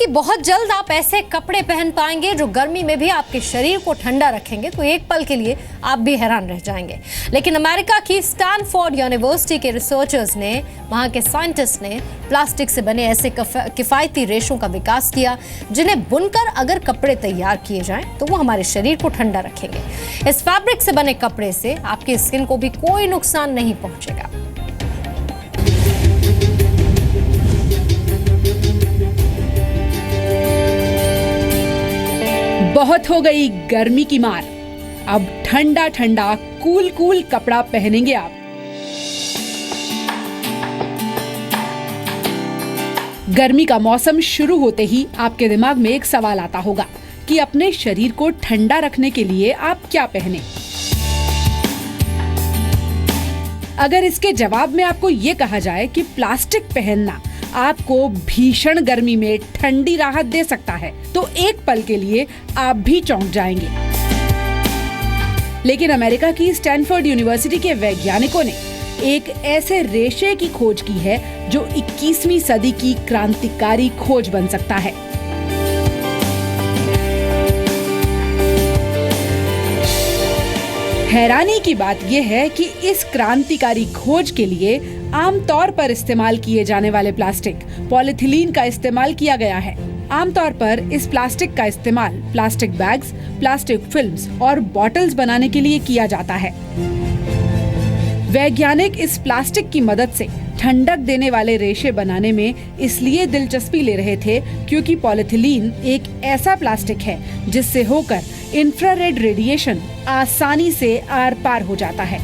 कि बहुत जल्द आप ऐसे कपड़े पहन पाएंगे जो गर्मी में भी आपके शरीर को ठंडा रखेंगे, तो एक पल के लिए आप भी हैरान रह जाएंगे। लेकिन अमेरिका की स्टैनफोर्ड यूनिवर्सिटी के रिसर्चर्स ने, वहां के साइंटिस्ट ने प्लास्टिक से बने ऐसे किफायती रेशों का विकास किया जिन्हें बुनकर अगर कपड़े तैयार किए जाएं तो वो हमारे शरीर को ठंडा रखेंगे। इस फैब्रिक से बने कपड़े से आपकी स्किन को भी कोई नुकसान नहीं पहुंचेगा। बहुत हो गई गर्मी की मार, अब ठंडा ठंडा कूल कपड़ा पहनेंगे आप। गर्मी का मौसम शुरू होते ही आपके दिमाग में एक सवाल आता होगा कि अपने शरीर को ठंडा रखने के लिए आप क्या पहने। अगर इसके जवाब में आपको ये कहा जाए कि प्लास्टिक पहनना आपको भीषण गर्मी में ठंडी राहत दे सकता है, तो एक पल के लिए आप भी चौंक जाएंगे। लेकिन अमेरिका की स्टैनफोर्ड यूनिवर्सिटी के वैज्ञानिकों ने एक ऐसे रेशे की खोज की है जो 21वीं सदी की क्रांतिकारी खोज बन सकता है। हैरानी की बात यह है कि इस क्रांतिकारी खोज के लिए आमतौर पर इस्तेमाल किए जाने वाले प्लास्टिक पॉलीथिलीन का इस्तेमाल किया गया है। आमतौर पर इस प्लास्टिक का इस्तेमाल प्लास्टिक बैग्स, प्लास्टिक फिल्म्स और बॉटल्स बनाने के लिए किया जाता है। वैज्ञानिक इस प्लास्टिक की मदद से ठंडक देने वाले रेशे बनाने में इसलिए दिलचस्पी ले रहे थे क्योंकि पॉलीथिलीन एक ऐसा प्लास्टिक है जिससे होकर इंफ्रारेड रेडिएशन आसानी से आर पार हो जाता है।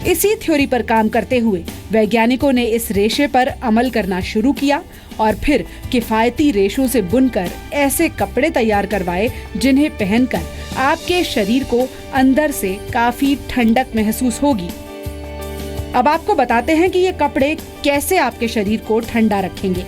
इसी थ्योरी पर काम करते हुए वैज्ञानिकों ने इस रेशे पर अमल करना शुरू किया और फिर किफायती रेशों से बुनकर ऐसे कपड़े तैयार करवाए जिन्हें पहनकर आपके शरीर को अंदर से काफी ठंडक महसूस होगी। अब आपको बताते हैं कि ये कपड़े कैसे आपके शरीर को ठंडा रखेंगे।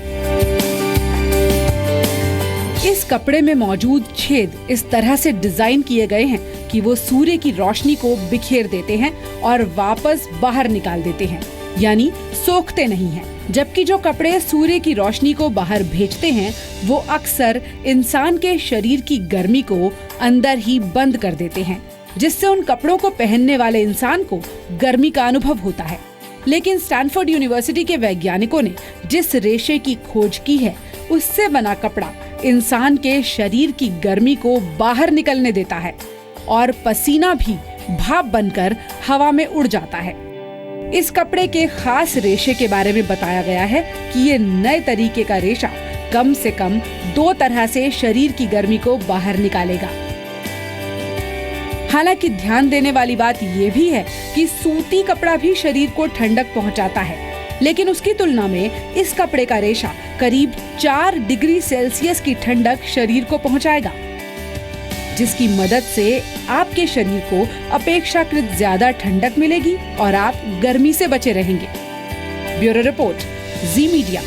इस कपड़े में मौजूद छेद इस तरह से डिजाइन किए गए हैं कि वो सूर्य की रोशनी को बिखेर देते हैं और वापस बाहर निकाल देते हैं, यानी सोखते नहीं हैं। जबकि जो कपड़े सूर्य की रोशनी को बाहर भेजते हैं वो अक्सर इंसान के शरीर की गर्मी को अंदर ही बंद कर देते हैं, जिससे उन कपड़ों को पहनने वाले इंसान को गर्मी का अनुभव होता है। लेकिन स्टैनफोर्ड यूनिवर्सिटी के वैज्ञानिकों ने जिस रेशे की खोज की है उससे बना कपड़ा इंसान के शरीर की गर्मी को बाहर निकलने देता है और पसीना भी भाप बनकर हवा में उड़ जाता है। इस कपड़े के खास रेशे के बारे में बताया गया है कि ये नए तरीके का रेशा कम से कम 2 तरह से शरीर की गर्मी को बाहर निकालेगा। हालांकि ध्यान देने वाली बात ये भी है कि सूती कपड़ा भी शरीर को ठंडक पहुंचाता है, लेकिन उसकी तुलना में इस कपड़े का रेशा करीब 4 डिग्री सेल्सियस की ठंडक शरीर को पहुंचाएगा, जिसकी मदद से आपके शरीर को अपेक्षाकृत ज्यादा ठंडक मिलेगी और आप गर्मी से बचे रहेंगे। ब्यूरो रिपोर्ट, जी मीडिया।